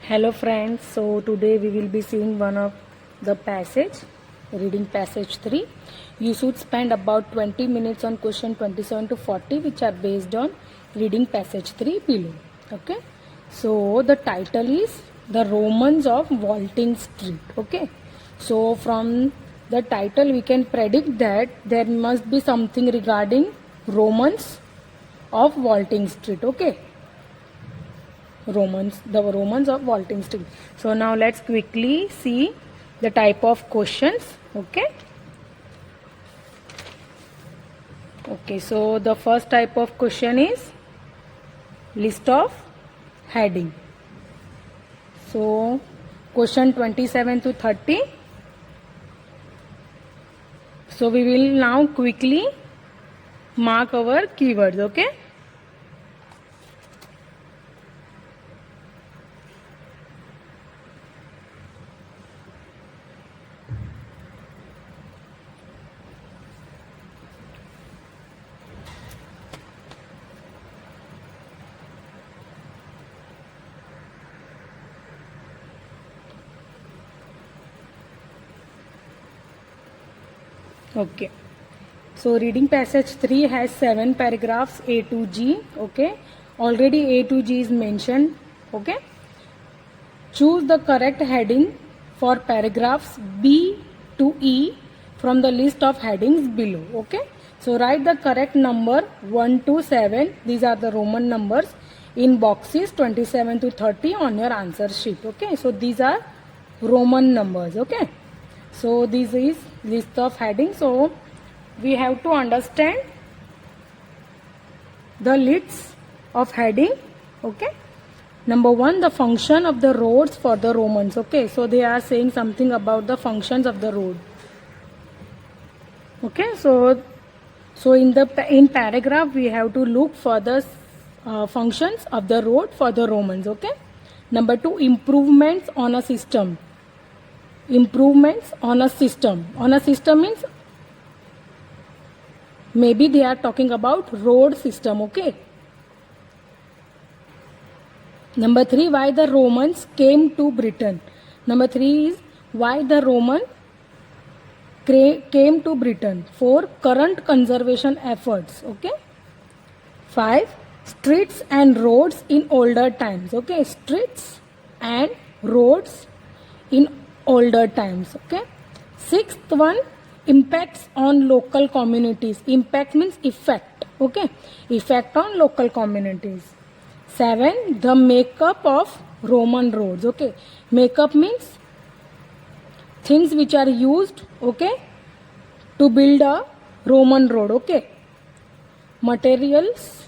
Hello friends, so today we will be seeing one of the passage, reading passage 3. You should spend about 20 minutes on question 27 to 40 which are based on reading passage 3 below. Okay, so the title is The Romans of Walting Street. Okay, so from the title we can predict that there must be something regarding Romans of Walting Street. Okay, the Romans of Walting Street. So now let's quickly see the type of questions. Okay, so the first type of question is list of heading. So question 27 to 30. So we will now quickly mark our keywords. Okay. Okay, so reading passage 3 has 7 paragraphs A to G. Okay, already A to G is mentioned. Okay, choose the correct heading for paragraphs B to E from the list of headings below. Okay, so write the correct number 1 to 7, these are the Roman numbers, in boxes 27 to 30 on your answer sheet. Okay, so these are Roman numbers. Okay, so this is list of headings. So we have to understand the lists of heading. Okay, number 1, the function of the roads for the Romans. Okay, so they are saying something about the functions of the road. Okay, so in paragraph we have to look for the functions of the road for the Romans. Okay, number 2, improvements on a system. Improvements on a system. On a system means maybe they are talking about road system. Okay. Number 3, why the Romans came to Britain. Number 3 is why the Roman came to Britain. 4, current conservation efforts. Okay. 5, streets and roads in older times. Okay, streets and roads in older times. Okay, 6th one, impacts on local communities. Impact means effect. Okay, effect on local communities. 7, the makeup of Roman roads. Okay, makeup means things which are used, okay, to build a Roman road. Okay, materials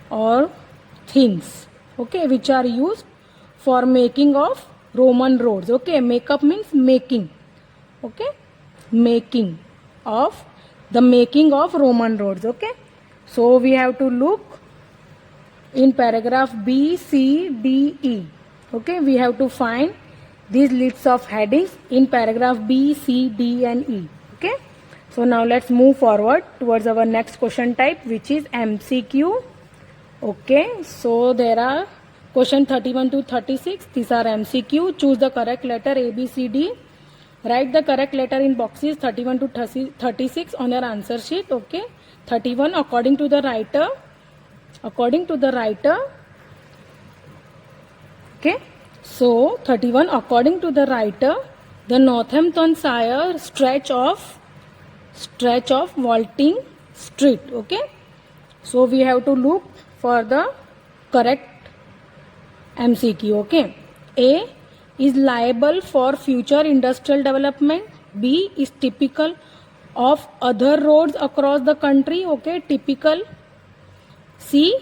or things, okay, which are used for making of Roman roads. Okay, makeup means making. Okay, making of Roman roads. Okay, so we have to look in paragraph B, C, D, E. Okay, we have to find these lists of headings in paragraph B, C, D and E. Okay, so now let's move forward towards our next question type, which is MCQ. Okay, so there are question 31 to 36. These are MCQ. Choose the correct letter A, B, C, D. Write the correct letter in boxes 31 to 36 on your answer sheet. Okay, 31 according to the writer. Okay, so 31 according to the writer, the Northamptonshire stretch of Walting Street. Okay, so we have to look for the correct MCQ. Okay, A is liable for future industrial development. B is typical of other roads across the country. Okay, typical. C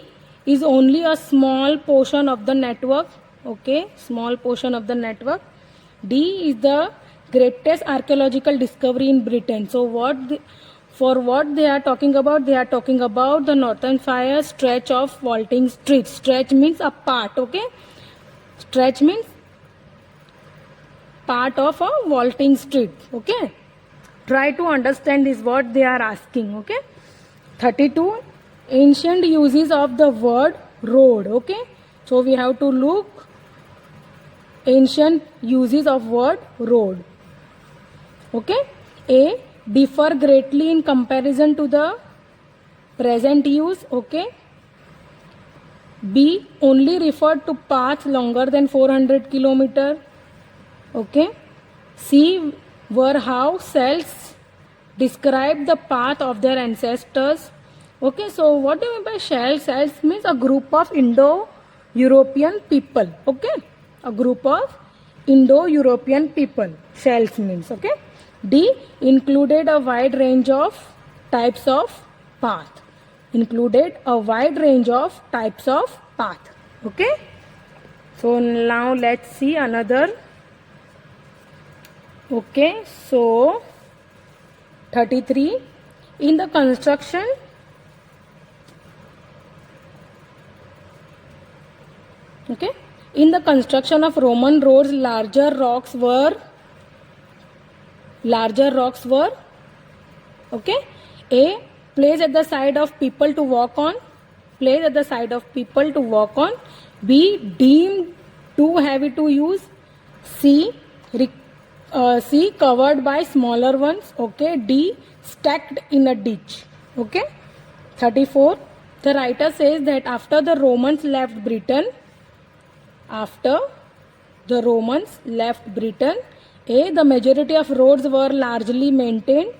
is only a small portion of the network. Okay, small portion of the network. D is the greatest archaeological discovery in Britain. So what they are talking about? They are talking about the Northamptonshire stretch of Walting Street. Stretch means a part. Okay, stretch means part of a Walting Street. Okay, try to understand this what they are asking. Okay, 32, ancient uses of the word road. Okay, so we have to look ancient uses of word road. Okay, A, differ greatly in comparison to the present use. Okay, B, only referred to paths longer than 400 kilometer. Okay, C, were how cells describe the path of their ancestors. Okay, so what do you mean by cells? Cells means a group of Indo-European people. Okay, a group of Indo-European people. Cells means. Okay. D, included a wide range of types of path. Included a wide range of types of path. Okay. So now let's see another. Okay, so 33, in the construction of Roman roads, larger rocks were okay, A, placed at the side of people to walk on. B, deemed too heavy to use. C, covered by smaller ones. Okay, D, stacked in a ditch. Okay. 34, the writer says that after the Romans left Britain, A, the majority of roads were largely maintained.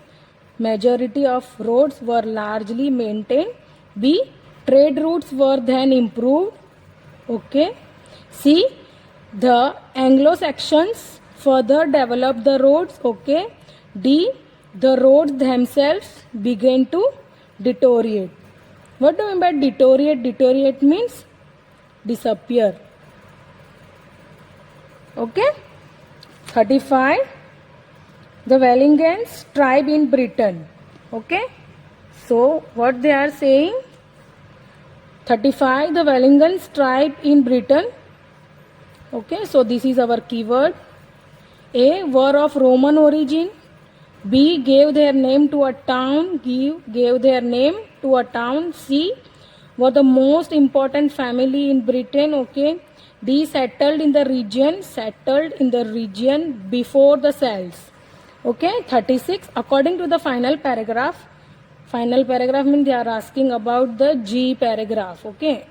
B, trade routes were then improved. Okay. C, the Anglo-Saxons further developed the roads. Okay. D, the roads themselves began to deteriorate. What do you mean by deteriorate? Deteriorate means disappear. Okay. 35, the Wallingans tribe in Britain. Okay, so what they are saying, 35, the Wallingans tribe in Britain. Okay, so this is our keyword. A, were of Roman origin. B, gave their name to a town. C, were the most important family in Britain. Okay. D, settled in the region before the cells. Okay. 36, according to the final paragraph means they are asking about the G paragraph. Okay.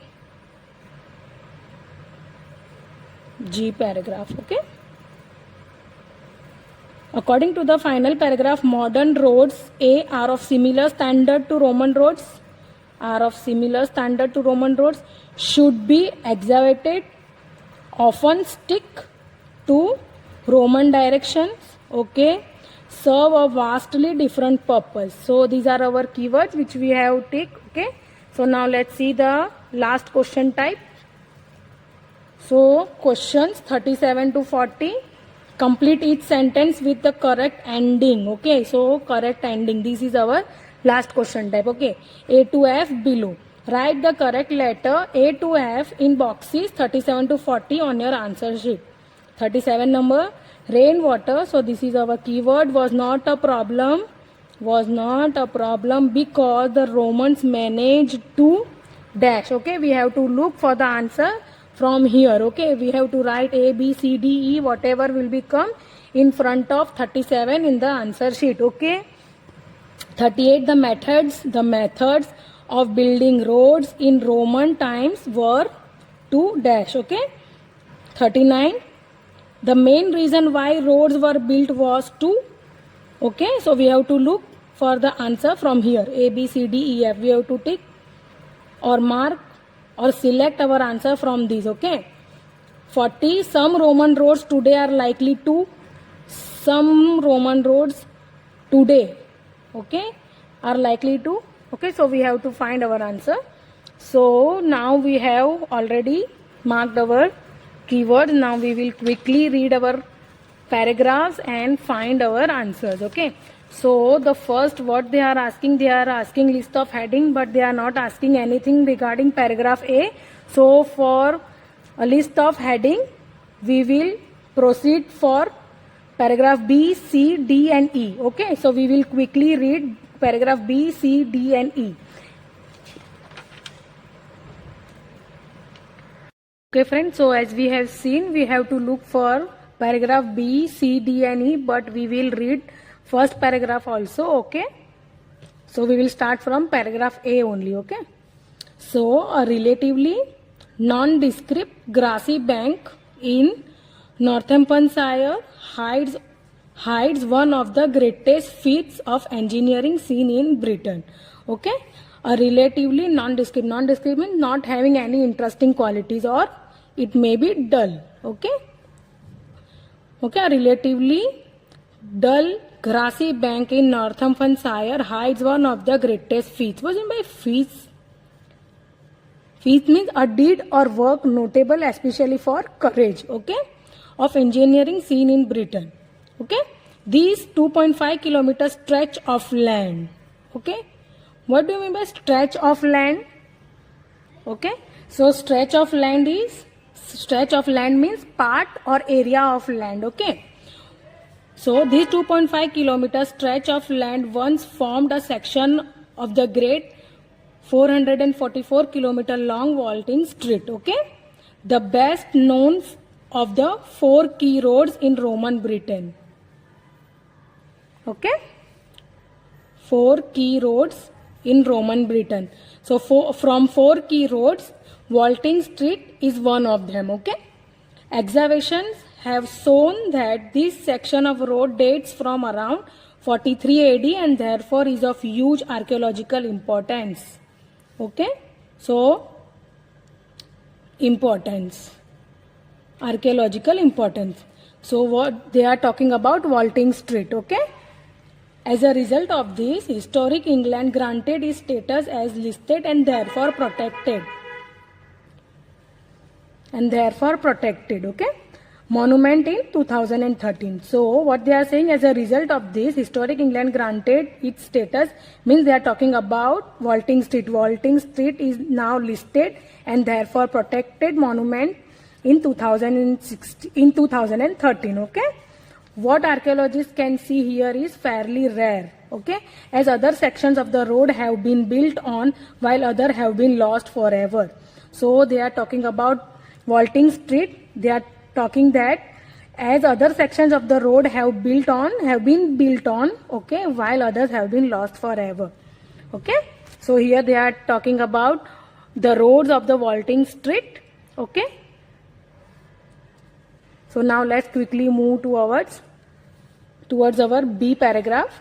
Okay. According to the final paragraph, modern roads A are of similar standard to Roman roads. Should be excavated, often stick to Roman directions. Okay, serve a vastly different purpose. So these are our keywords which we have take. Okay, so now let's see the last question type. So questions 37 to 40, complete each sentence with the correct ending. Okay, so correct ending, this is our last question type. Okay, A to F below. Write the correct letter A to F in boxes 37 to 40 on your answer sheet. 37 number, rainwater. So this is our keyword, was not a problem because the Romans managed to dash. Okay, we have to look for the answer from here. Okay, we have to write A, B, C, D, E, whatever will become in front of 37 in the answer sheet. Okay. 38, the methods of building roads in Roman times were to dash. Okay. 39, the main reason why roads were built was to. Okay, so we have to look for the answer from here. A, B, C, D, E, F. We have to tick or mark or select our answer from these. Okay. 40, some Roman roads today are likely to. Okay, are likely to. Okay, so we have to find our answer. So now we have already marked our keywords. Now we will quickly read our paragraphs and find our answers. Okay, so the first, what they are asking list of heading, but they are not asking anything regarding paragraph A. So for a list of heading, we will proceed for paragraph B, C, D and E. Okay, so we will quickly read paragraph B, C, D and E. Okay friends, so as we have seen, we have to look for paragraph B, C, D and E, but we will read first paragraph also. Okay, so we will start from paragraph A only. Okay, so a relatively nondescript grassy bank in Northamptonshire hides one of the greatest feats of engineering seen in Britain. Okay, a relatively nondescript. Nondescript means not having any interesting qualities, or it may be dull. Okay, a relatively dull grassy bank in Northamptonshire hides one of the greatest feats. What do you mean by feats? Feat means a deed or work notable especially for courage, okay, of engineering seen in Britain. Okay, these 2.5 kilometer stretch of land. Okay, what do you mean by stretch of land? Okay, so stretch of land means part or area of land. Okay, so this 2.5 kilometer stretch of land once formed a section of the great 444 kilometer long Walting Street. Okay, the best known of the 4 key roads in Roman Britain. Okay, 4 key roads in Roman Britain. So from 4 key roads, Walting Street is one of them. Okay, excavations have shown that this section of road dates from around 43 AD and therefore is of huge archaeological importance. Okay, so archaeological importance. So what they are talking about, Walting Street. Okay, as a result of this, historic England granted its status as listed and therefore protected. Okay, monument in 2013. So what they are saying, as a result of this, historic England granted its status, means they are talking about Walting Street. Walting Street is now listed and therefore protected monument in 2013. Okay, what archaeologists can see here is fairly rare. Okay, as other sections of the road have been built on while other have been lost forever. So they are talking about Walting Street. They are talking that as other sections of the road have been built on, okay, while others have been lost forever. Okay, so here they are talking about the roads of the Walting Street. Okay, so now let's quickly move towards our B paragraph.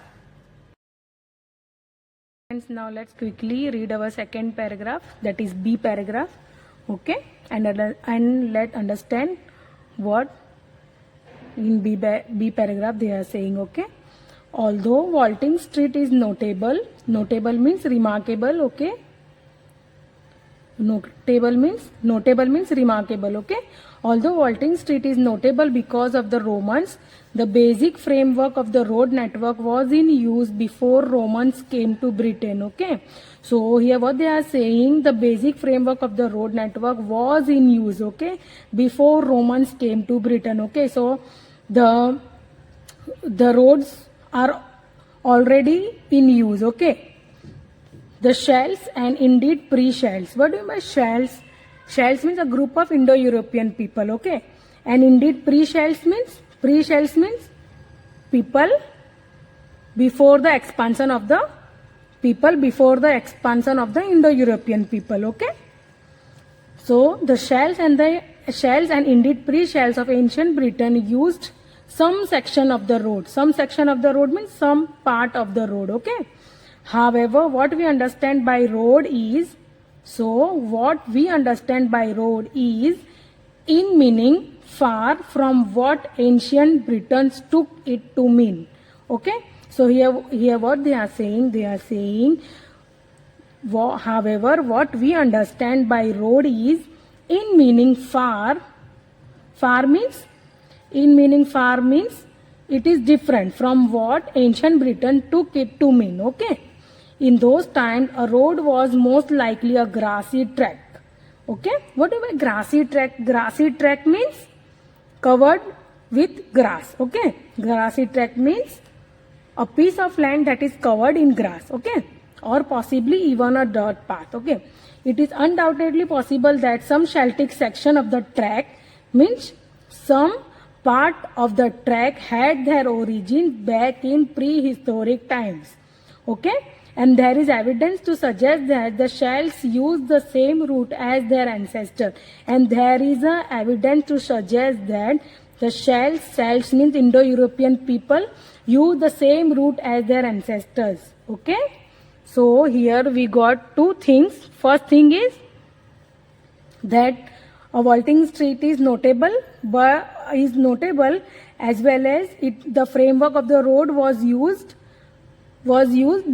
And now let's quickly read our second paragraph, that is B paragraph. Okay, and let's understand what in B paragraph they are saying. Okay, although Walting Street is notable means remarkable. Okay, notable means remarkable. Okay, although Walting Street is notable because of the Romans, the basic framework of the road network was in use before Romans came to Britain. Okay, so here what they are saying, the basic framework of the road network was in use, okay, before Romans came to Britain. Okay, so the roads are already in use. Okay, the shells and indeed pre-shells. What do you mean by shells? Shells means a group of Indo-European people. Okay, and indeed pre-shells means people before the expansion of the Indo-European people. Okay, so the shells and indeed pre-shells of ancient Britain used some section of the road. Some section of the road means some part of the road. Okay, however, what we understand by road is in meaning far from what ancient Britons took it to mean. Okay, so here what they are saying, however, what we understand by road is in meaning far means it is different from what ancient Britain took it to mean. Okay, in those times a road was most likely a grassy tract. Okay, what do you mean grassy tract? Grassy tract means covered with grass. Okay, grassy tract means a piece of land that is covered in grass. Okay, or possibly even a dirt path. Okay, it is undoubtedly possible that some Celtic section of the track, means some part of the track, had their origin back in prehistoric times. Okay, and there is evidence to suggest that the Celts used the same route as their ancestors, and there is evidence to suggest that the Celts means Indo-European people, use the same route as their ancestors. Okay, so here we got two things. First thing is that a Walting street is notable, as well as the framework of the road was used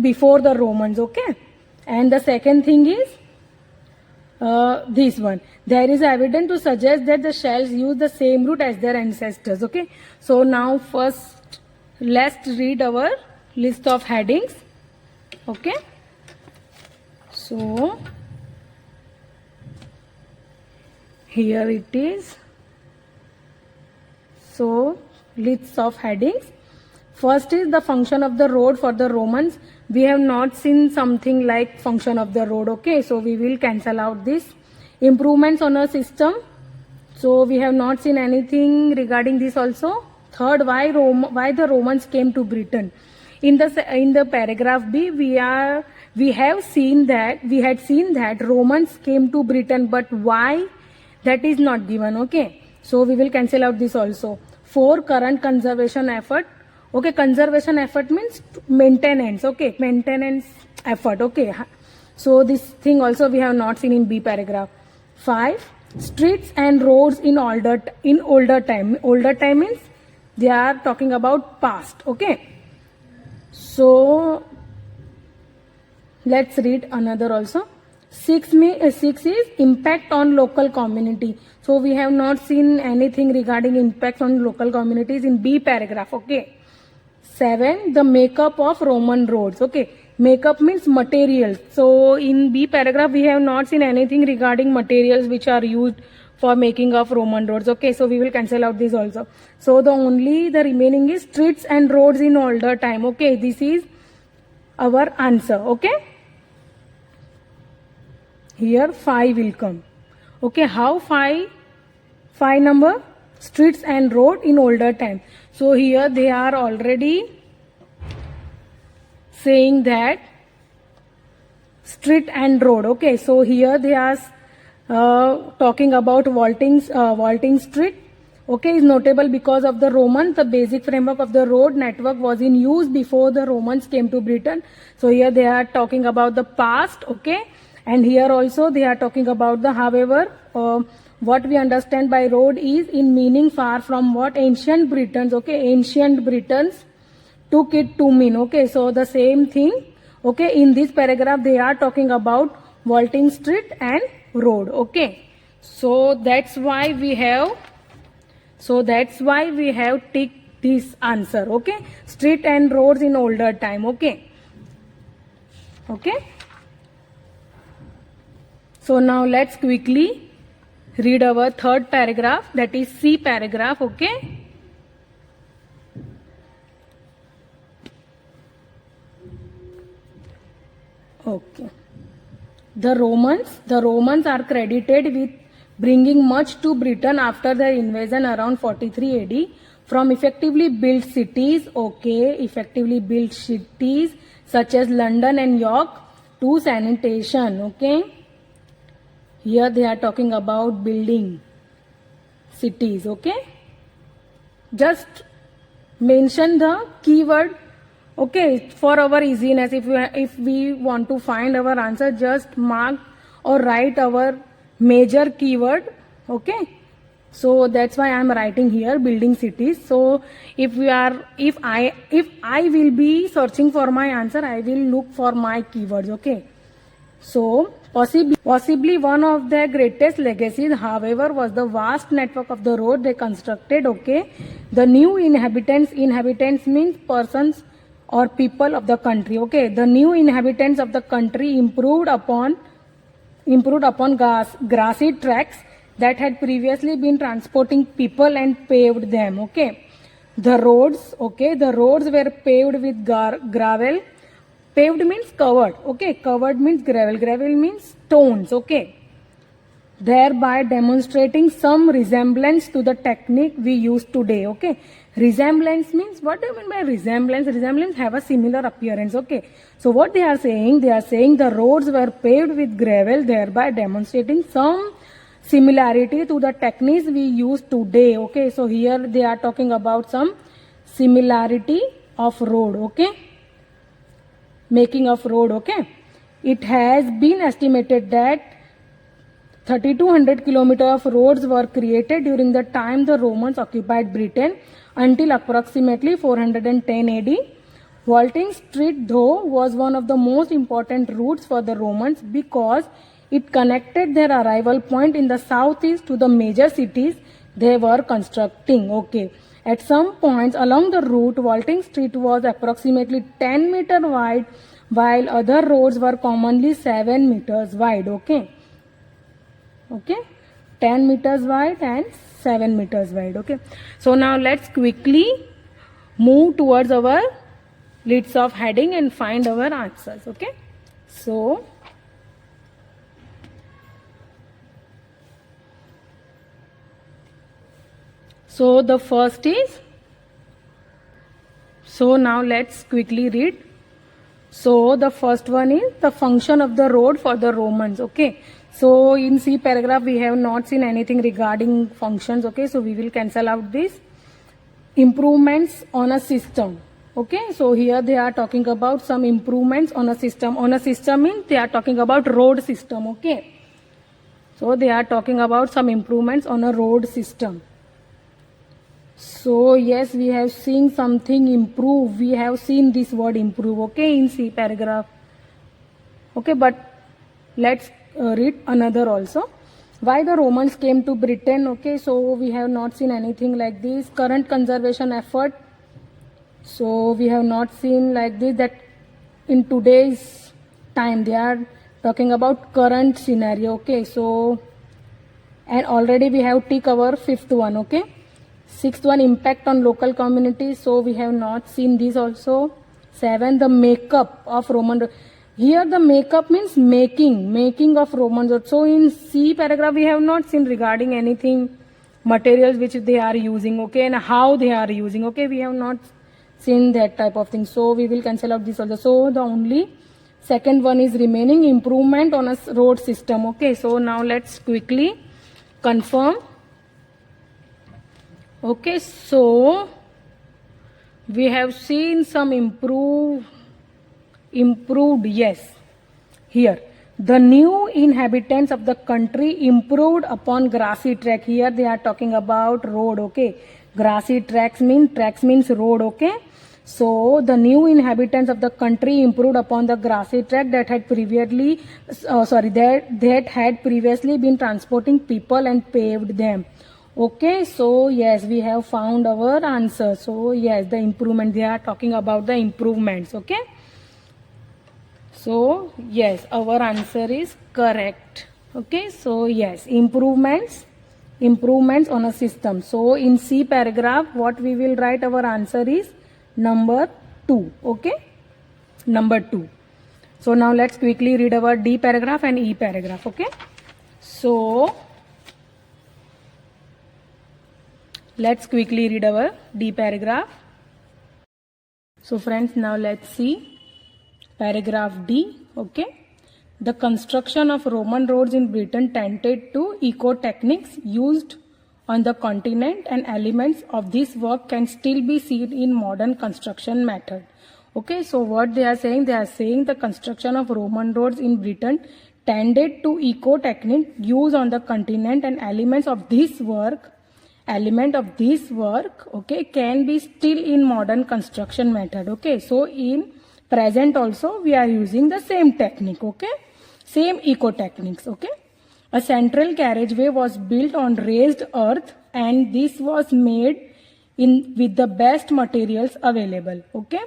before the Romans. Okay, and the second thing is this one. There is evidence to suggest that the Celts used the same route as their ancestors. Okay, so now first let's read our list of headings. Okay, so here it is. So lists of headings. First is the function of the road for the Romans. We have not seen something like function of the road. Okay, so we will cancel out this. Improvements on a system. So we have not seen anything regarding this also. Third, why the Romans came to Britain. In the paragraph B, we had seen that Romans came to Britain, but why, that is not given. Okay, so we will cancel out this also. 4, current conservation effort. Okay, conservation effort means maintenance. Okay, maintenance effort. Okay, so this thing also we have not seen in B paragraph. 5, streets and roads in older time. Older time means they are talking about past. Okay, so let's read another also. 6 is impact on local community. So we have not seen anything regarding impact on local communities in B paragraph. Okay. 7, the makeup of Roman roads. Okay, makeup means materials. So in B paragraph we have not seen anything regarding materials which are used for making of Roman roads. Okay, so we will cancel out this also. So the remaining is streets and roads in older time. Okay, this is our answer. Okay, here 5 will come. Okay, how 5 number? Streets and road in older time. So here they are already saying that street and road. Okay, so here they are talking about Walting street. Okay, is notable because of the Romans. The basic framework of the road network was in use before the Romans came to Britain. So here they are talking about the past. Okay, and here also they are talking about the, however, what we understand by road is in meaning far from what ancient Britons took it to mean. Okay, so the same thing. Okay, in this paragraph they are talking about Walting street and road. Okay, so that's why we have ticked this answer. Okay, street and roads in older time. Okay, so now let's quickly read our third paragraph, that is C paragraph. Okay, the Romans are credited with bringing much to Britain after their invasion around 43 AD, from effectively built cities. Okay, effectively built cities such as London and York, to sanitation. Okay, here they are talking about building cities. Okay, just mention the keyword. Okay, for our easiness, if we want to find our answer, just mark or write our major keyword. Okay, so that's why I am writing here building cities. So if I will be searching for my answer, I will look for my keywords. Okay, so possibly one of their greatest legacies, however, was the vast network of the road they constructed. Okay, the new inhabitants means persons or people of the country. Okay, the new inhabitants of the country improved upon grassy tracks that had previously been transporting people and paved them. Okay, the roads were paved with gravel Paved means covered. Okay, covered means gravel. Gravel means stones. Okay, thereby demonstrating some resemblance to the technique we use today. Okay, resemblance means, what do you mean by resemblance? Resemblance have a similar appearance. Okay, so what they are saying the roads were paved with gravel, thereby demonstrating some similarity to the techniques we use today. Okay, so here they are talking about some similarity of road. Okay, making of road. Okay, it has been estimated that 3,200 kilometers of roads were created during the time the Romans occupied Britain until approximately 410 AD. Walting Street, though, was one of the most important routes for the Romans because it connected their arrival point in the southeast to the major cities they were constructing. Okay. At some points along the route, Walting Street was approximately 10 meters wide, while other roads were commonly 7 meters wide. Okay. Okay, 10 meters wide and 7 meters wide. Okay, so now let's quickly move towards our lists of heading and find our answers. Okay, so the first is, so now let's quickly read. So the first one is the function of the road for the Romans. Okay, so in C paragraph we have not seen anything regarding functions. Okay, so we will cancel out this. Improvements on a system. Okay, so here they are talking about some improvements on a system. On a system means they are talking about road system. Okay, so they are talking about some improvements on a road system. So yes, we have seen something improve. We have seen this word improve. Okay, in C paragraph. Okay, but let's read another also. Why the Romans came to Britain? Okay, so we have not seen anything like this. Current conservation effort. So we have not seen like this, that in today's time they are talking about current scenario. Okay, so and already we have tick our fifth one. Okay, sixth one, impact on local communities. So we have not seen this also. 7, the makeup of Roman. Here the makeup means making of Roman roads. So in C paragraph we have not seen regarding anything materials which they are using. Okay, and how they are using. Okay, we have not seen that type of thing. So we will cancel out this also. So the only second one is remaining, improvement on a road system. Okay, so now let's quickly confirm. Okay, so we have seen some improved, yes. Here, the new inhabitants of the country improved upon grassy track. Here they are talking about road. Okay, grassy tracks means road. Okay, so the new inhabitants of the country improved upon the grassy track that had previously, that had previously been transporting people and paved them. Okay, so yes, we have found our answer. So yes, the improvement, they are talking about the improvements. Okay, so yes, our answer is correct. Okay, so yes, improvements on a system. So in C paragraph, what we will write, our answer is number 2. Okay, number 2. So now let's quickly read our D paragraph and E paragraph. Okay, so let's quickly read our D paragraph. So friends, now let's see paragraph D. Okay, the construction of Roman roads in Britain tended to eco techniques used on the continent, and elements of this work can still be seen in modern construction method. Okay, so what they are saying the construction of Roman roads in Britain tended to eco technique used on the continent, and elements of this work, okay, can be still in modern construction method. Okay, so in present also we are using the same technique. Okay, same eco techniques. Okay, a central carriageway was built on raised earth, and this was made with the best materials available. Okay,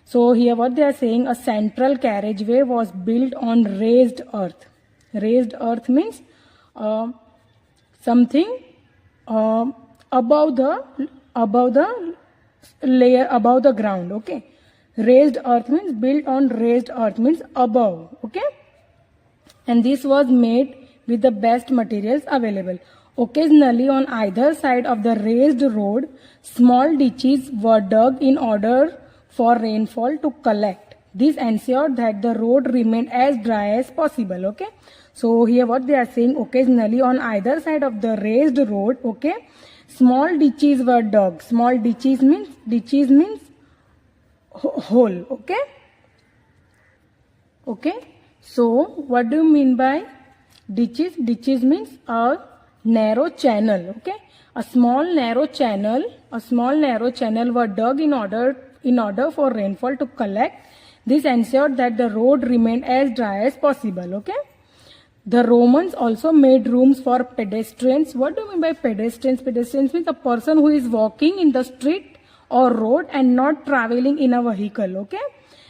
so here what they are saying, a central carriageway was built on raised earth. Raised earth means something above the layer, above the ground. Okay, Raised earth means built on raised earth means above. Okay. And this was made with the best materials available. Occasionally on either side of the raised road, small ditches were dug in order for rainfall to collect. This ensured that the road remained as dry as possible. Okay. So here what they are saying, occasionally on either side of the raised road, okay, small ditches were dug. Small ditches means hole. Okay. Okay. So what do you mean by ditches? Ditches means a narrow channel. Okay. A small narrow channel were dug in order for rainfall to collect. This ensured that the road remained as dry as possible. Okay. The Romans also made rooms for pedestrians. What do you mean by pedestrians? Pedestrians means a person who is walking in the street or road and not traveling in a vehicle. Okay.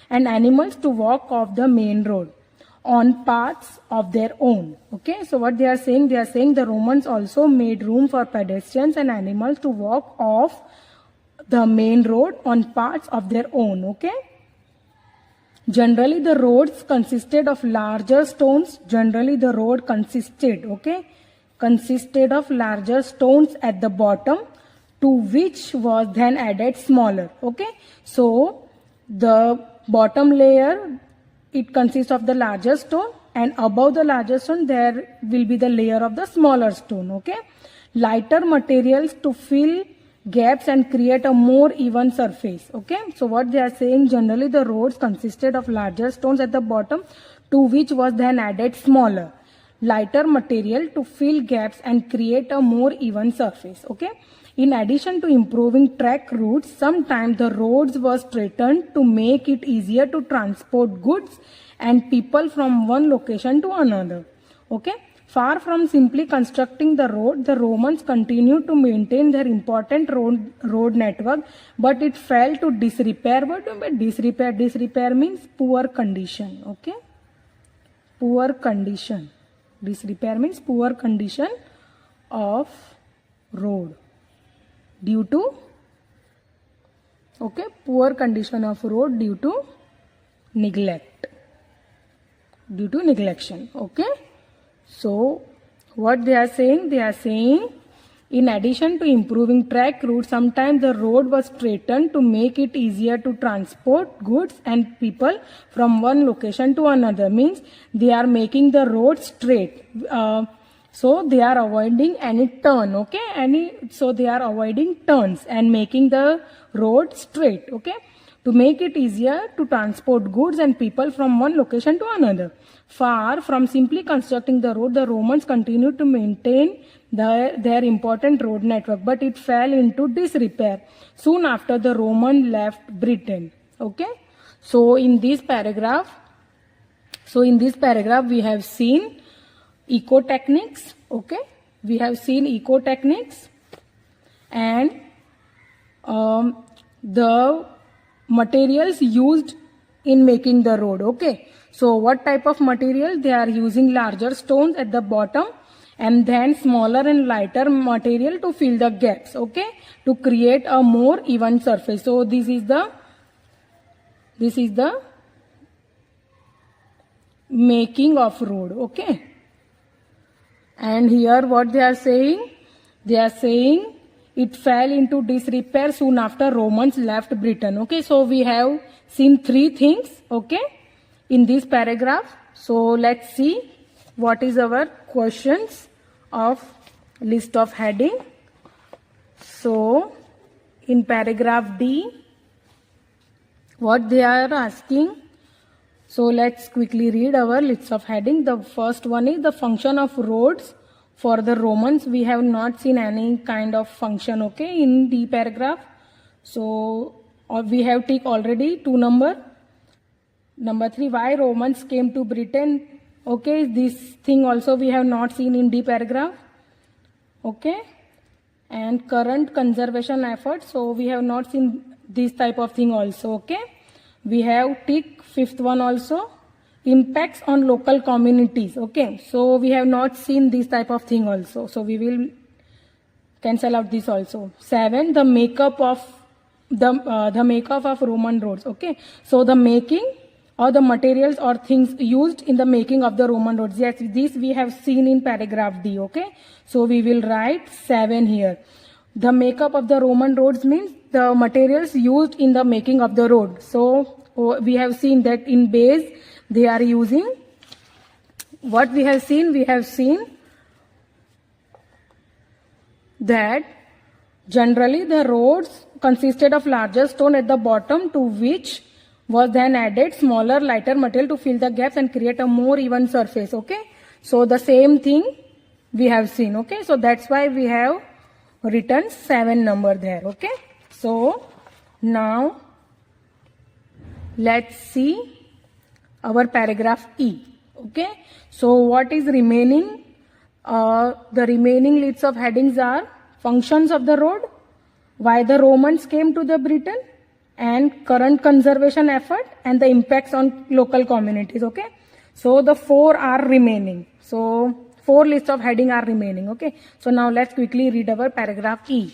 And animals to walk off the main road on paths of their own. Okay. So what they are saying the Romans also made room for pedestrians and animals to walk off the main road on paths of their own. Okay. Generally, the roads consisted of larger stones. Generally, the road consisted of larger stones at the bottom, to which was then added smaller. Okay. So, the bottom layer, it consists of the larger stone, and above the larger stone, there will be the layer of the smaller stone. Okay. Lighter materials to fill gaps and create a more even surface. Okay. So what they are saying, generally the roads consisted of larger stones at the bottom, to which was then added smaller, lighter material to fill gaps and create a more even surface. Okay. In addition to improving track routes, sometimes the roads were straightened to make it easier to transport goods and people from one location to another. Okay. Far from simply constructing the road, the Romans continued to maintain their important road network, but it fell to disrepair. What do you mean by disrepair? Disrepair means poor condition. Okay. Poor condition. Disrepair means poor condition of road due to, okay, poor condition of road due to neglect. Due to neglection. Okay. So, what they are saying, in addition to improving track routes, sometimes the road was straightened to make it easier to transport goods and people from one location to another. Means they are making the road straight. So, they are avoiding any turn. Okay. So, they are avoiding turns and making the road straight. Okay. To make it easier to transport goods and people from one location to another. Far from simply constructing the road, the Romans continued to maintain their important road network, but it fell into disrepair soon after the Roman left Britain. Okay. So in this paragraph we have seen eco-techniques. Okay. We have seen eco-techniques and the materials used in making the road. Okay. So what type of material? They are using larger stones at the bottom and then smaller and lighter material to fill the gaps. Okay. To create a more even surface. So this is the making of road. Okay. And here what they are saying? They are saying it fell into disrepair soon after Romans left Britain. Okay. So we have seen three things. Okay. In this paragraph. So let's see what is our questions of list of heading. So in paragraph D, what they are asking. So let's quickly read our list of heading. The first one is the function of roads for the Romans. We have not seen any kind of function, okay, in the paragraph. So we have tick already 2 number. Number 3, why Romans came to Britain. Okay, this thing also we have not seen in the paragraph. Okay. And current conservation efforts. So we have not seen this type of thing also. Okay. We have tick 5th one also. Impacts on local communities. Okay. So we have not seen this type of thing also. So we will cancel out this also. 7, the makeup the makeup of Roman roads. Okay, so the making or the materials or things used in the making of the Roman roads. Yes, this we have seen in paragraph D. Okay, so we will write 7 here. The makeup of the Roman roads means the materials used in the making of the road. So we have seen that in base they are using what we have seen. We have seen that generally the roads consisted of larger stone at the bottom, to which was then added smaller lighter material to fill the gaps and create a more even surface. Okay, so the same thing we have seen. Okay, so that's why we have written 7 number there. Okay, so now let's see our paragraph E. Okay, so what is remaining? The remaining list of headings are functions of the road, why the Romans came to the Britain, and current conservation effort, and the impacts on local communities. Okay, so the 4 are remaining. So 4 lists of heading are remaining. Okay, so now let's quickly read our paragraph E.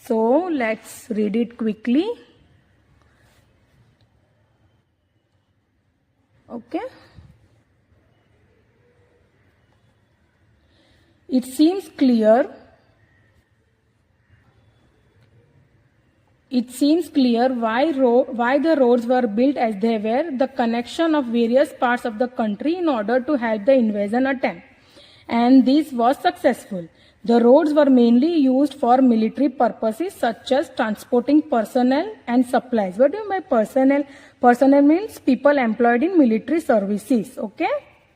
So let's read it quickly. Okay, it seems clear why the roads were built as they were, the connection of various parts of the country in order to help the invasion attempt. And this was successful. The roads were mainly used for military purposes such as transporting personnel and supplies. What do you mean by personnel? Personnel means people employed in military services. Okay?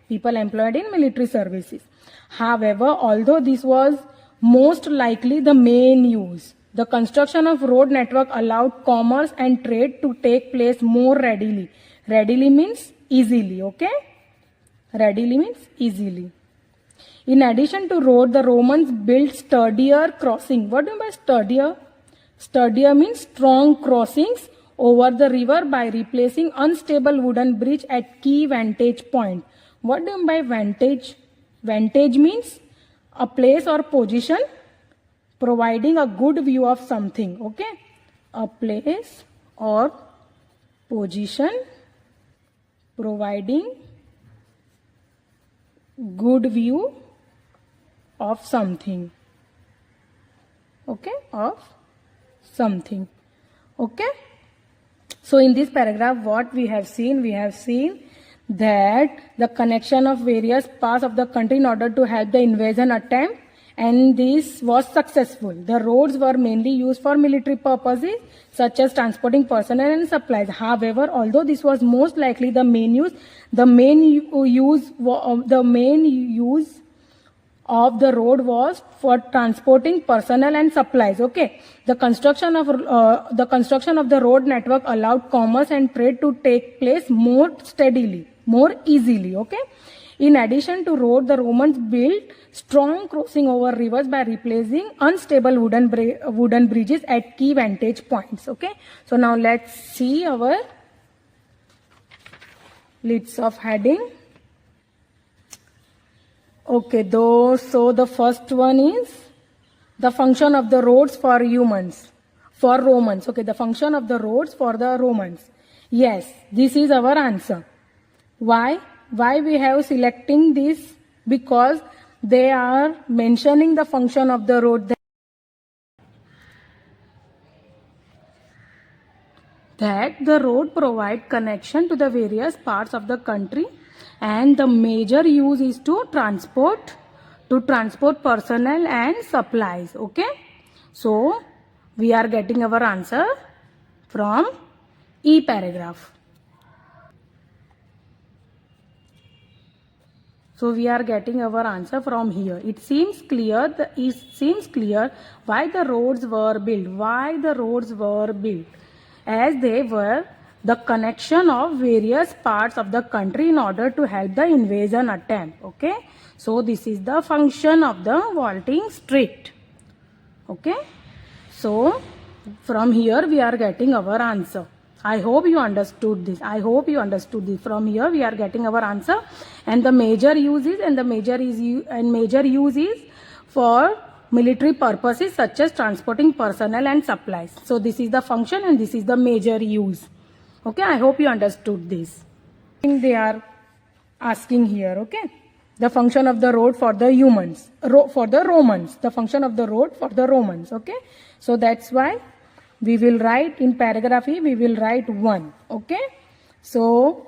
People employed in military services. However, although this was most likely the main use, the construction of road network allowed commerce and trade to take place more readily. Readily means easily. Okay? Readily means easily. In addition to road, the Romans built sturdier crossing. What do you mean by sturdier? Sturdier means strong crossings over the river by replacing unstable wooden bridge at key vantage point. What do you mean by vantage? Vantage means a place or position providing a good view of something. Okay? A place or position providing good view of something. Okay? Of something. Okay? So in this paragraph, what we have seen? We have seen that the connection of various parts of the country in order to help the invasion attempt, and this was successful. The roads were mainly used for military purposes such as transporting personnel and supplies. However, although this was most likely the main use, the main use of the road was for transporting personnel and supplies. Okay, the construction of the road network allowed commerce and trade to take place more steadily, more easily. Okay, in addition to road, the Romans built strong crossing over rivers by replacing unstable wooden bridges at key vantage points. Okay, so now let's see our lists of heading. Okay, so the first one is the function of the roads for humans, for Romans. Okay, the function of the roads for the Romans. Yes, this is our answer. Why? Why we have selecting this? Because they are mentioning the function of the road, that the road provide connection to the various parts of the country, and the major use is to transport personnel and supplies. Okay, so we are getting our answer from E paragraph. So we are getting our answer from here. It seems clear why the roads were built. Why the roads were built? As they were the connection of various parts of the country in order to help the invasion attempt. Okay, so this is the function of the Walting Street. Okay, so from here we are getting our answer. I hope you understood this. From here we are getting our answer, and the major use is for military purposes such as transporting personnel and supplies. So this is the function and this is the major use. Okay, I hope you understood this. They are asking here, okay, the function of the road for the humans, for the Romans, the function of the road for the Romans, okay. So that's why we will write in paragraph E, we will write 1, okay. So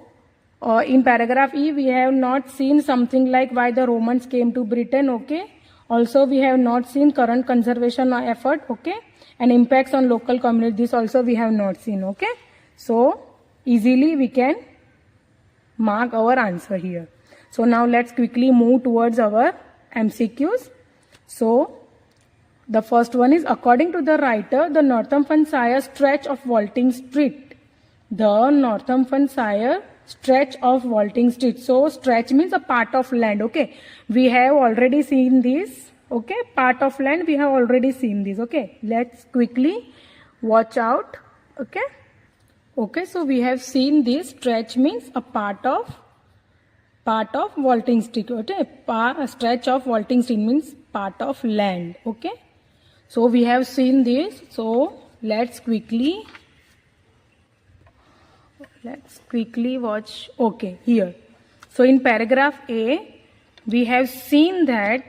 in paragraph E, we have not seen something like why the Romans came to Britain, okay. Also, we have not seen current conservation effort, okay, and impacts on local community. This also we have not seen, okay. So easily we can mark our answer here. So now let's quickly move towards our MCQs. So the first one is, according to the writer, the Northamptonshire stretch of Walting Street. The Northamptonshire stretch of Walting Street. So stretch means a part of land, okay. We have already seen this, okay. Part of land, we have already seen this, okay. Let's quickly watch out, okay. Okay, so we have seen this. Stretch means a part of Walting Street, okay. A stretch of Walting Street means part of land, okay. So we have seen this. So let's quickly watch, okay, here. So in paragraph A, we have seen that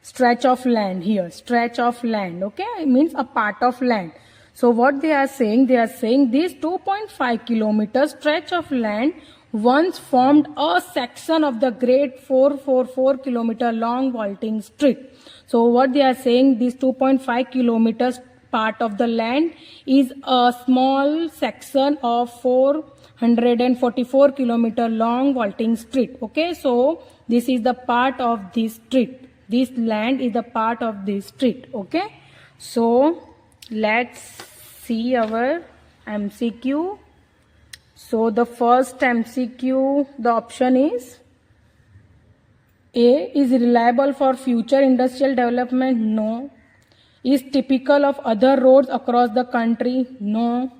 stretch of land here, stretch of land, okay, it means a part of land. So what they are saying this 2.5 kilometer stretch of land once formed a section of the great 444 kilometer long Walting Street. So what they are saying, this 2.5 kilometers part of the land is a small section of 444 kilometer long Walting Street, okay. So this is the part of this street, this land is the part of this street, okay. So let's see our MCQ. So the first MCQ, the option is A, is reliable for future industrial development? No. Is typical of other roads across the country? No.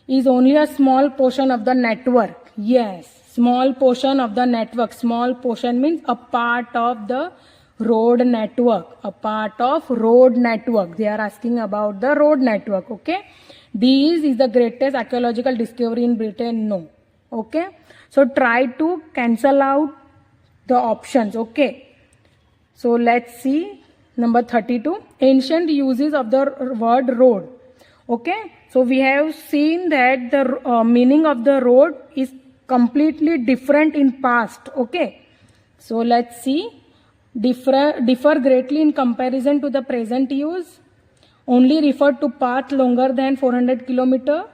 Is only a small portion of the network? Yes, small portion of the network. Small portion means a part of the road network, a part of road network. They are asking about the road network, okay. D is the greatest archaeological discovery in Britain? No, okay. So try to cancel out the options, okay. So let's see number 32, ancient uses of the word road, okay. So we have seen that the meaning of the road is completely different in past, okay. So let's see, differ greatly in comparison to the present use, only refer to path longer than 400 km,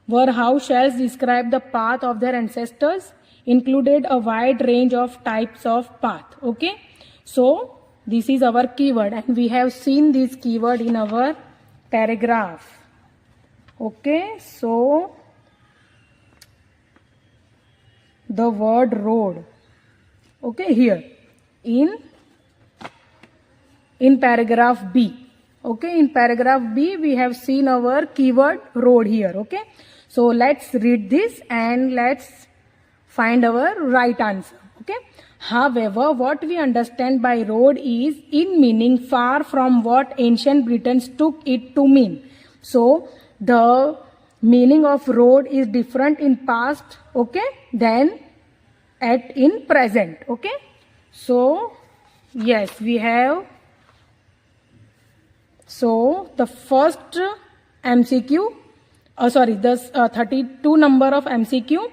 were how shells describe the path of their ancestors, included a wide range of types of path, okay. So this is our keyword and we have seen this keyword in our paragraph, okay. So the word road, okay, here in paragraph B, okay. In paragraph B we have seen our keyword road here, okay. So let's read this and let's find our right answer, okay. However, what we understand by road is in meaning far from what ancient Britons took it to mean. So the meaning of road is different in past, okay, than in present, okay. So yes, we have. So the first MCQ, this 32 number of MCQ,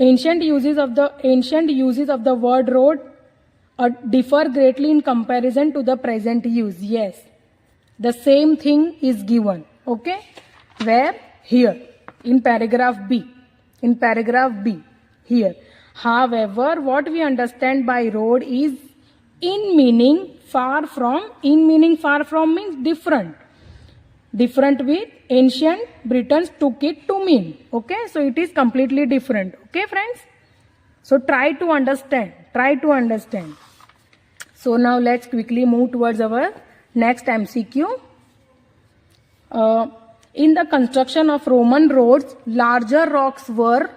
ancient uses of the word road differ greatly in comparison to the present use. Yes, the same thing is given, okay. Where? Here in paragraph B. In paragraph B here. However, what we understand by road is in meaning far from. In meaning far from means different with ancient Britons took it to mean, okay. So it is completely different, okay friends. So try to understand. So now let's quickly move towards our next MCQ. In the construction of Roman roads, larger rocks were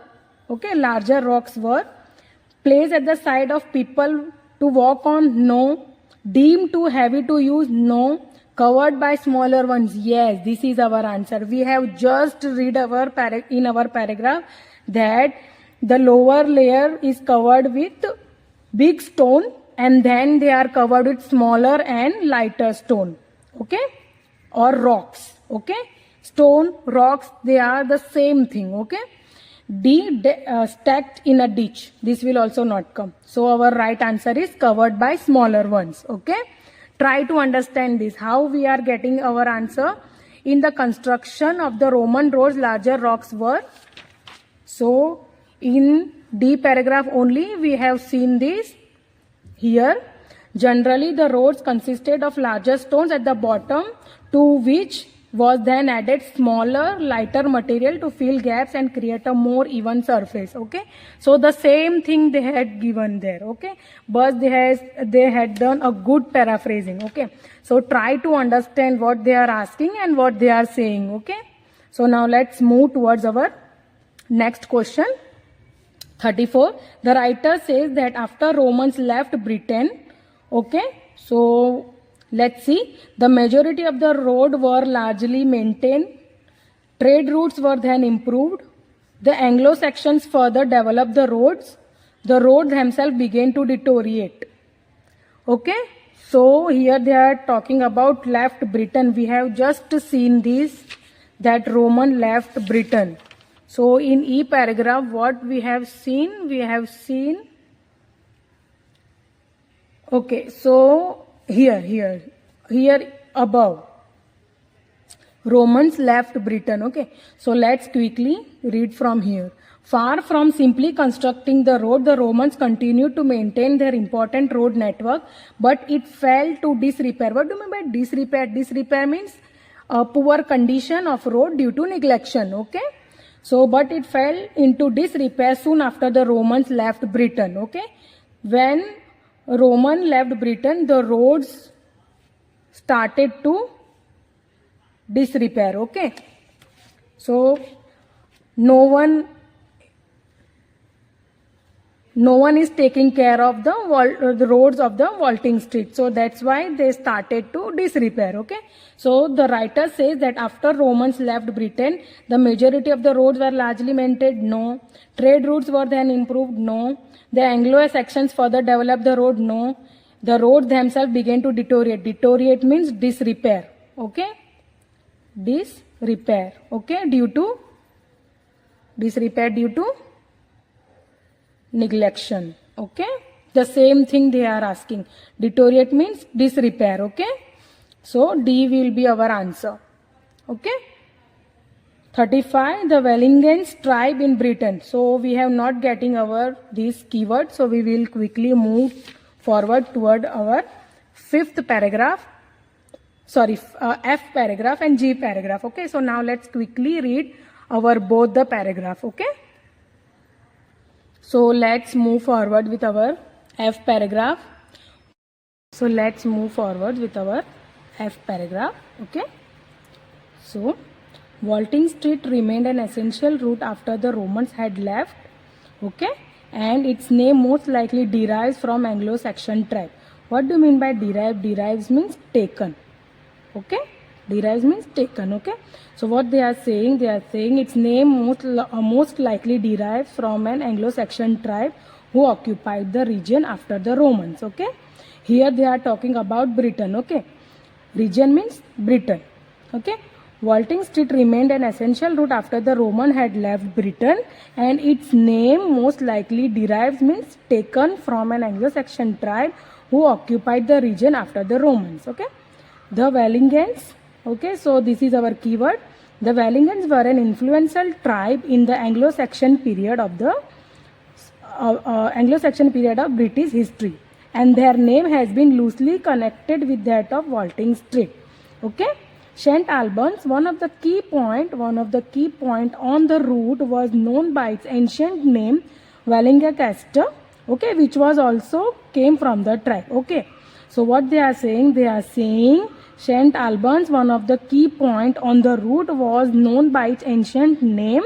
placed at the side of people to walk on? No. Deemed too heavy to use? No. Covered by smaller ones? Yes, this is our answer. We have just read in our paragraph that the lower layer is covered with big stone and then they are covered with smaller and lighter stone. Okay? Or rocks. Okay? Stone, rocks, they are the same thing. Okay? Stacked in a ditch. This will also not come. So our right answer is covered by smaller ones. Okay? Try to understand this. How we are getting our answer? In the construction of the Roman roads, larger rocks were. So in D paragraph only we have seen this. Here, generally the roads consisted of larger stones at the bottom, to which was then added smaller, lighter material to fill gaps and create a more even surface. Okay, so the same thing they had given there. Okay, but they had done a good paraphrasing. Okay, so try to understand what they are asking and what they are saying. Okay, so now let's move towards our next question. 34. The writer says that after Romans left Britain, okay, so let's see, the majority of the road were largely maintained. Trade routes were then improved. The Anglo-Saxons further developed the roads. The roads themselves began to deteriorate. Okay, so here they are talking about left Britain. We have just seen this, that Roman left Britain. So in E paragraph, what we have seen, okay, so here above, Romans left Britain. Okay, so let's quickly read from here. Far from simply constructing the road, the Romans continued to maintain their important road network, but it fell to disrepair. What do you mean by disrepair? Disrepair means a poor condition of road due to neglection. Okay. So, but it fell into disrepair soon after the Romans left Britain. Okay, when Roman left Britain, the roads started to disrepair. Okay, so no one is taking care of the roads of the Walting Street. So that's why they started to disrepair. Okay. So the writer says that after Romans left Britain, the majority of the roads were largely maintained. No. Trade routes were then improved. No. The Anglo-Saxons further developed the road. No. The roads themselves began to deteriorate. Deteriorate means disrepair. Okay. Disrepair. Okay. Disrepair due to neglection. Okay, the same thing they are asking. Deteriorate means disrepair. Okay, so D will be our answer. Okay, 35. The Wellingtons tribe in Britain. So we have not getting this keyword, so we will quickly move forward toward our fifth paragraph. Sorry, F paragraph and G paragraph. Okay, so now let's quickly read both the paragraph. Okay. So let's move forward with our F paragraph. Okay. So, Walting Street remained an essential route after the Romans had left. Okay. And its name most likely derives from Anglo-Saxon tribe. What do you mean by derive? Derives means taken. Okay. Derives means taken. Okay. So what they are saying its name most likely derives from an Anglo-Saxon tribe who occupied the region after the Romans. Okay. Here they are talking about Britain. Okay. Region means Britain. Okay. Walting Street remained an essential route after the Roman had left Britain, and its name most likely derives means taken from an Anglo-Saxon tribe who occupied the region after the Romans. Okay. The Wellingtons. Okay, so this is our keyword. The Wellingtons were an influential tribe in the Anglo-Saxon period of British history, and their name has been loosely connected with that of Walting Street. Okay, St. Albans, one of the key point on the route was known by its ancient name Wallingacaster. Okay, which was also came from the tribe. Okay, so what they are saying St. Albans, one of the key point on the route, was known by its ancient name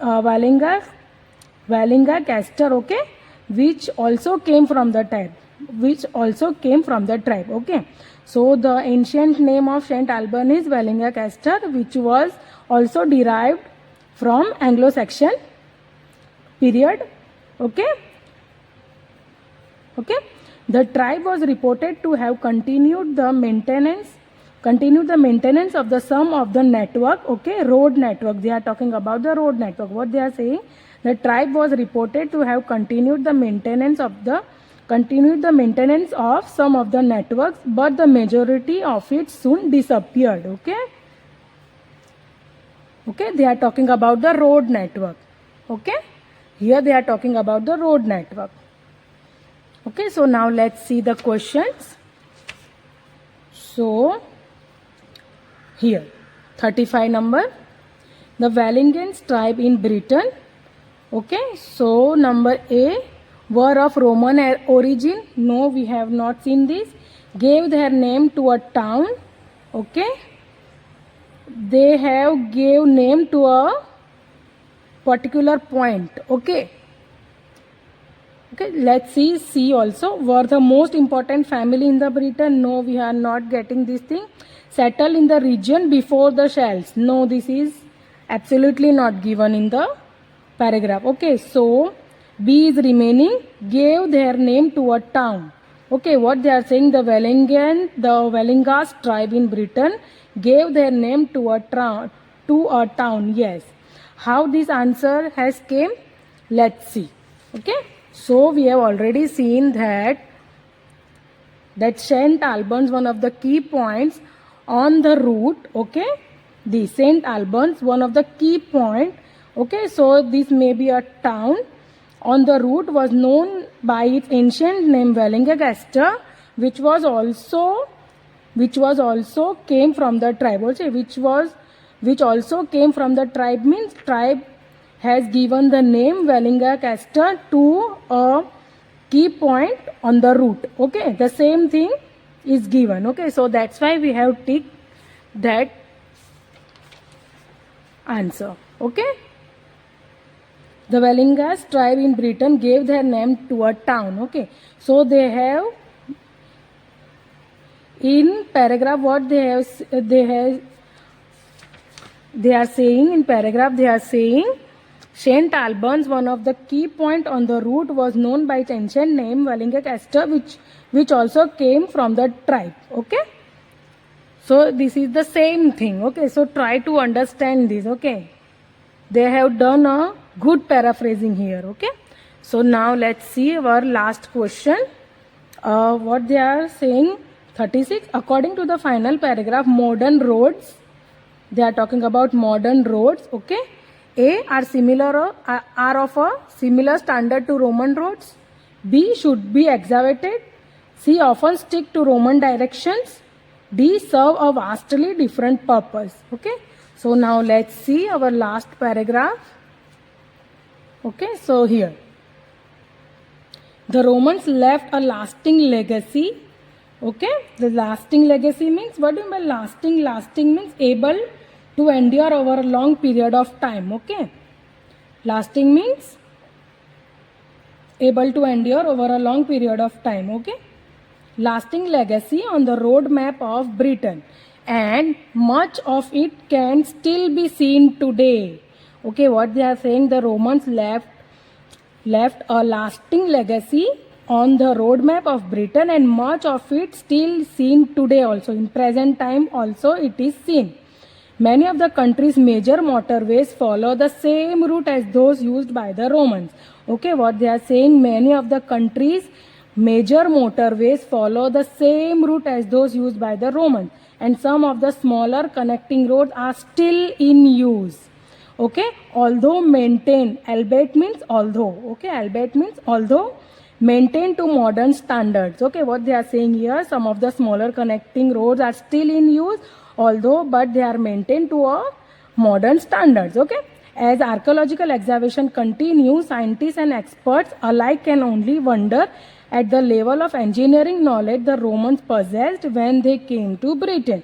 Wallingacaster, okay, which also came from the tribe. which also came from the tribe. Okay, so the ancient name of St. Alban is Wellinga-Castor, which was also derived from Anglo-Saxon period. Okay, the tribe was reported to have continued the maintenance of the sum of the network. Okay, road network. They are talking about the road network. What they are saying, the tribe was reported to have continued the maintenance of some of the networks, but the majority of it soon disappeared. Okay, they are talking about the road network. Okay, here they are talking about the road network. Okay, so now let's see the questions. So here 35 number, the Wallingans tribe in Britain. Okay, so number A, were of Roman origin. No, we have not seen this. Gave their name to a town. Okay, they have gave name to a particular point. Okay, let's see C also. Were the most important family in the Britain. No, we are not getting this thing. Settle in the region before the shells. No, this is absolutely not given in the paragraph. Okay, so B is remaining. Gave their name to a town. Okay, what they are saying, the Wallingas tribe in Britain gave their name to a town. Yes. How this answer has came? Let's see. Okay, so we have already seen that St. Albans, one of the key points on the route. Okay, the St. Albans, one of the key point. Okay, so this may be a town on the route, was known by its ancient name Wellinga-Castor, which also came from the tribe. Also, which also came from the tribe means tribe has given the name Wellinga-Castor to a key point on the route. Okay, the same thing is given. Okay, so that's why we have ticked that answer. Okay, the Wallingas tribe in Britain gave their name to a town. Okay, so they have in paragraph what they are saying in paragraph. They are saying St. Albans, one of the key point on the route, was known by its ancient name Wellinga-Castor, which also came from the tribe. Okay, so this is the same thing. Okay, so try to understand this. Okay, they have done a good paraphrasing here. Okay, so now let's see our last question. What they are saying, 36, according to the final paragraph, modern roads, they are talking about modern roads. Okay, A, are of a similar standard to Roman roads. B, should be excavated. C, often stick to Roman directions. D, serve a vastly different purpose. Okay, so now let's see our last paragraph. Okay, so here the Romans left a lasting legacy. Okay, the lasting legacy means, what do you mean by lasting? Lasting means able to endure over a long period of time. Okay, lasting means able to endure over a long period of time. Okay, lasting legacy on the road map of Britain, and much of it can still be seen today. Okay, what they are saying, the Romans left a lasting legacy on the road map of Britain, and much of it still seen today also. In present time also it is seen. Many of the country's major motorways follow the same route as those used by the Romans. Okay, what they are saying, many of the country's major motorways follow the same route as those used by the Romans, and some of the smaller connecting roads are still in use. Okay, although maintained, albeit means although. Okay, albeit means although maintained to modern standards. Okay, what they are saying here, some of the smaller connecting roads are still in use, although but they are maintained to a modern standards. Okay, as archaeological excavation continues, scientists and experts alike can only wonder at the level of engineering knowledge the Romans possessed when they came to Britain.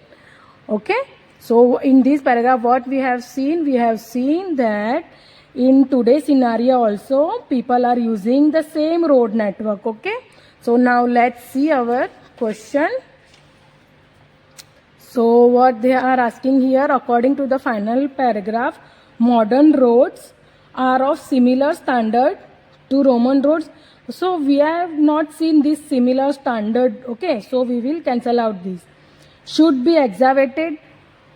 Okay, so in this paragraph what we have seen that in today's scenario also people are using the same road network. Okay, So now let's see our question. So what they are asking here, according to the final paragraph, modern roads are of similar standard to Roman roads. So we have not seen this similar standard. Okay, so we will cancel out this. Should be excavated.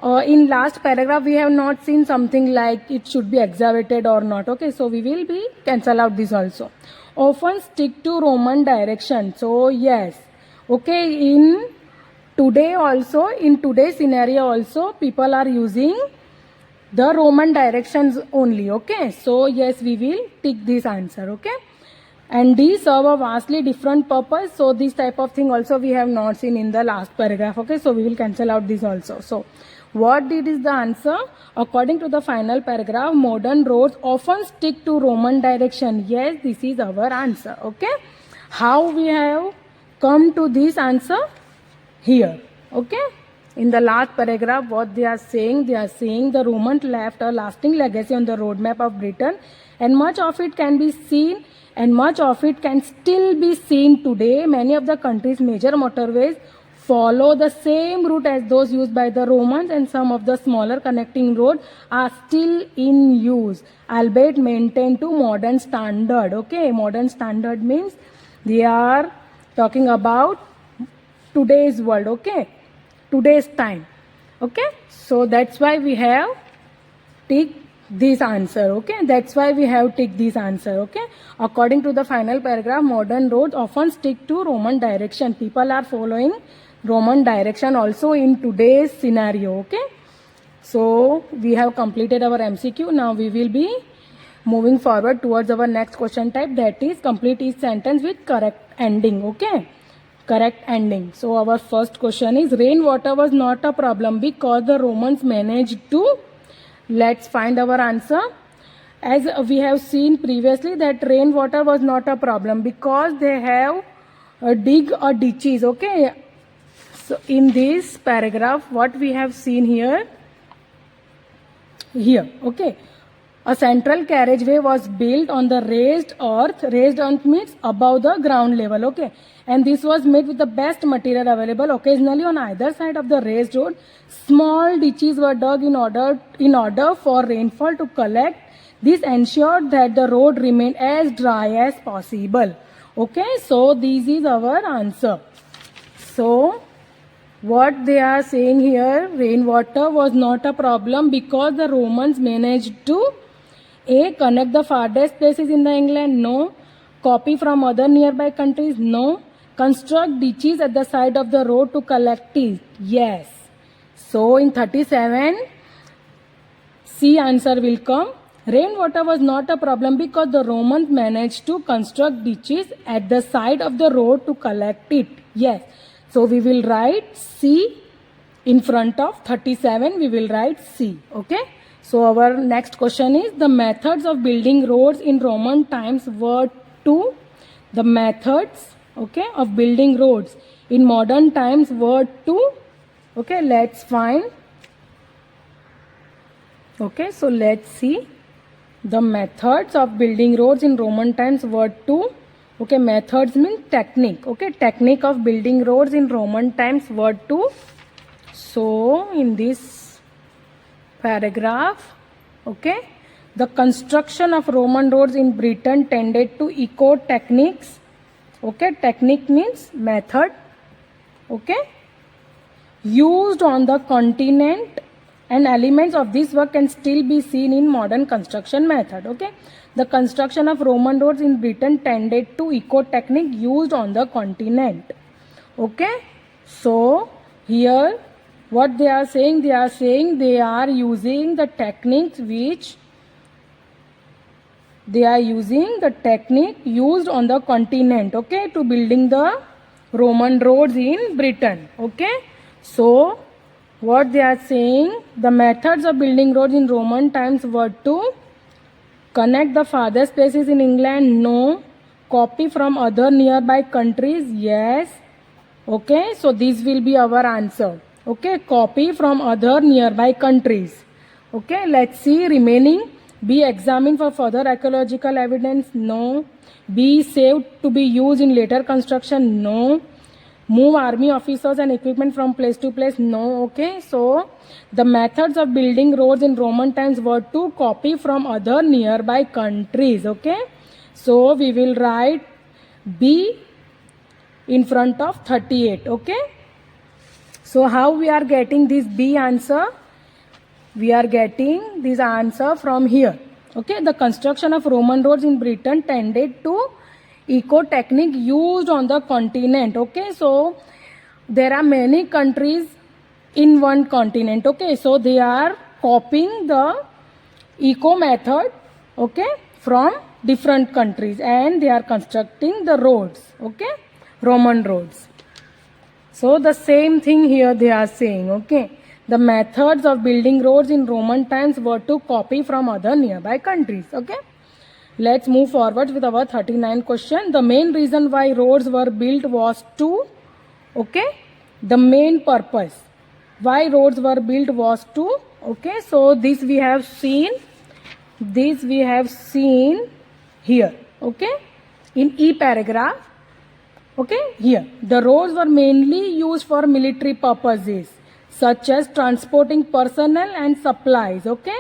In last paragraph we have not seen something like it should be excavated or not. Okay, so we will be cancel out this also. Often stick to Roman direction. So yes, okay, in today also, in today's scenario also, people are using the Roman directions only. Okay, so yes, we will tick this answer. Okay, and these serve a vastly different purpose. So this type of thing also we have not seen in the last paragraph. Okay, so we will cancel out this also. So what did is the answer? According to the final paragraph, modern roads often stick to Roman direction. Yes, this is our answer. Okay, how we have come to this answer? Here. Okay, in the last paragraph what they are saying the Romans left a lasting legacy on the roadmap of Britain, and much of it can be seen and much of it can still be seen today. Many of the country's major motorways follow the same route as those used by the Romans, and some of the smaller connecting roads are still in use, albeit maintained to modern standard. Okay, modern standard means they are talking about today's world. Okay, today's time. Okay, so that's why we have tick this answer. Okay, that's why we have tick this answer. Okay, according to the final paragraph, modern roads often stick to Roman direction. People are following Roman direction also in today's scenario. Okay, so we have completed our MCQ. Now we will be moving forward towards our next question type, that is complete each sentence with correct ending. Okay, correct ending. So our first question is, rainwater was not a problem because the Romans managed to. Let's find our answer. As we have seen previously that rainwater was not a problem because they have dig or ditches. Okay, so in this paragraph what we have seen here, okay, a central carriageway was built on the raised earth. Raised earth means above the ground level. Okay, and this was made with the best material available. Occasionally on either side of the raised road, small ditches were dug in order for rainfall to collect. This ensured that the road remained as dry as possible. Okay, so this is our answer. So what they are saying here, rainwater was not a problem because the Romans managed to A. Connect the farthest places in the England. No. Copy from other nearby countries. No. Construct ditches at the side of the road to collect it. Yes. So in 37, C answer will come. Rainwater was not a problem because the Romans managed to construct ditches at the side of the road to collect it. Yes. So we will write C in front of 37. We will write C. Okay. So our next question is, the methods of building roads in Roman times were to. The methods, okay, of building roads in modern times were to. Okay, let's find. Okay, so let's see. The methods of building roads in Roman times were to. Okay, methods means technique. Okay, technique of building roads in Roman times were to. So in this paragraph, okay, the construction of Roman roads in Britain tended to echo techniques. Okay, technique means method. Okay, used on the continent, and elements of this work can still be seen in modern construction method. Okay, the construction of Roman roads in Britain tended to echo technique used on the continent. Okay, so here what they are saying, they are using the techniques which they are using the technique used on the continent. Okay, to building the Roman roads in Britain. Okay, so what they are saying, the methods of building roads in Roman times were to connect the farthest places in England. No. Copy from other nearby countries. Yes. Okay, so this will be our answer. Okay, copy from other nearby countries. Okay, let's see remaining. be examined for further archaeological evidence, no. Be saved to be used in later construction, no. Move army officers and equipment from place to place, no. Okay, so the methods of building roads in Roman times were to copy from other nearby countries. Okay, so we will write B in front of 38. Okay, so how we are getting this B answer? We are getting this answer from here. Okay, the construction of Roman roads in Britain tended to eco technique used on the continent. Okay, so there are many countries in one continent. Okay, so they are copying the eco method, okay, from different countries, and they are constructing the roads, okay, Roman roads. So the same thing here they are saying. Okay, the methods of building roads in Roman times were to copy from other nearby countries. Okay, let's move forward with our 39 question. The main reason why roads were built was to, okay, the main purpose why roads were built was to, okay, so this we have seen here, okay, in E paragraph. Okay, here the roads were mainly used for military purposes such as transporting personnel and supplies. Okay,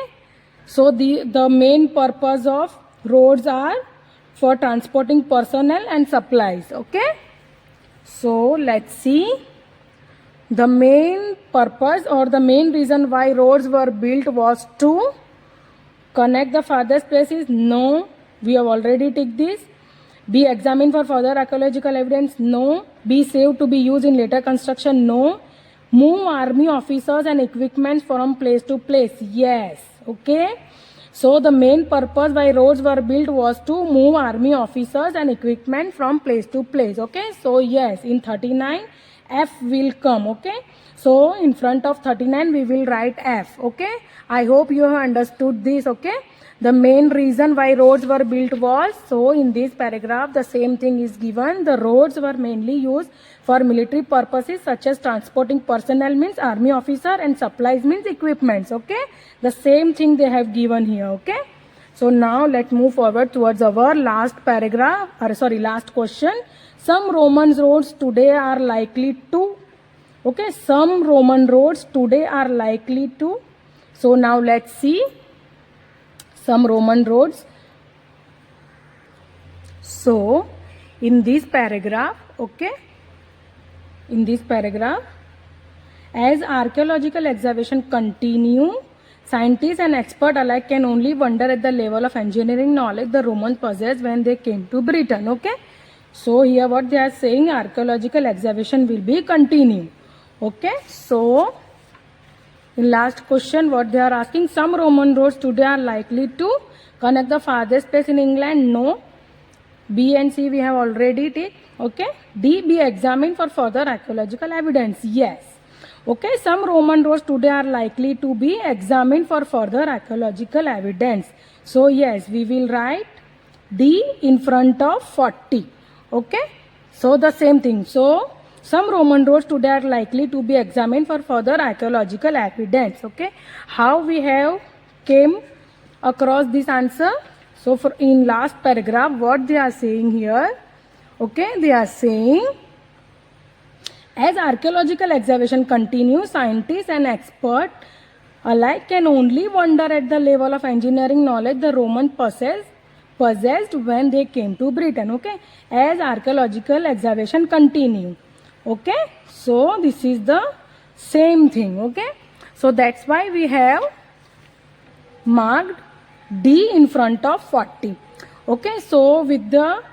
so the main purpose of roads are for transporting personnel and supplies. Okay, so let's see. The main purpose or the main reason why roads were built was to connect the farthest places. No, we have already ticked this. Be examined for further archaeological evidence. No. Be saved to be used in later construction. No. Move army officers and equipment from place to place. Yes. Okay. So the main purpose why roads were built was to move army officers and equipment from place to place. Okay. So yes, in 39 F will come. Okay, so in front of 39 we will write F. Okay, I hope you have understood this. Okay, the main reason why roads were built was, so in this paragraph the same thing is given. The roads were mainly used for military purposes such as transporting personnel means army officer and supplies means equipments. Okay, the same thing they have given here. Okay, so now let's move forward towards our last paragraph, or sorry, last question. Some Roman roads today are likely to, okay, some Roman roads today are likely to. So now let's see some Roman roads. So in this paragraph, okay, in this paragraph, as archaeological excavation continue, scientists and experts alike can only wonder at the level of engineering knowledge the Romans possessed when they came to Britain. Okay, so here what they are saying, archaeological excavation will be continue. Okay, so in last question what they are asking, some Roman roads today are likely to connect the farthest place in England. No. B and C we have already taken. Okay, D, be examined for further archaeological evidence. Yes. Okay, some Roman roads today are likely to be examined for further archaeological evidence. So yes, we will write D in front of 40. Okay, so the same thing. So some Roman roads today are likely to be examined for further archaeological evidence. Okay, how we have came across this answer? So for in last paragraph what they are saying here, okay, they are saying, as archaeological excavation continues, scientists and experts alike can only wonder at the level of engineering knowledge the Romans possessed when they came to Britain. Okay, as archaeological excavation continue. Okay, so this is the same thing. Okay, so that's why we have marked D in front of 40. Okay, so with the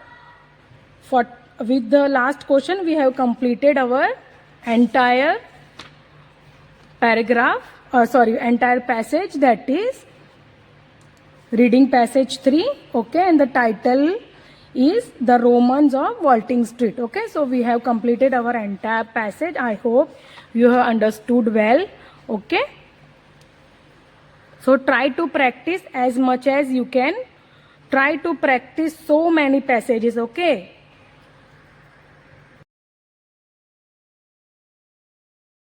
last question we have completed our entire paragraph, entire passage, that is reading passage 3. Okay, and the title is The Romans of Walting Street. Okay, so we have completed our entire passage. I hope you have understood well. Okay, so try to practice as much as you can. Try to practice so many passages. Okay,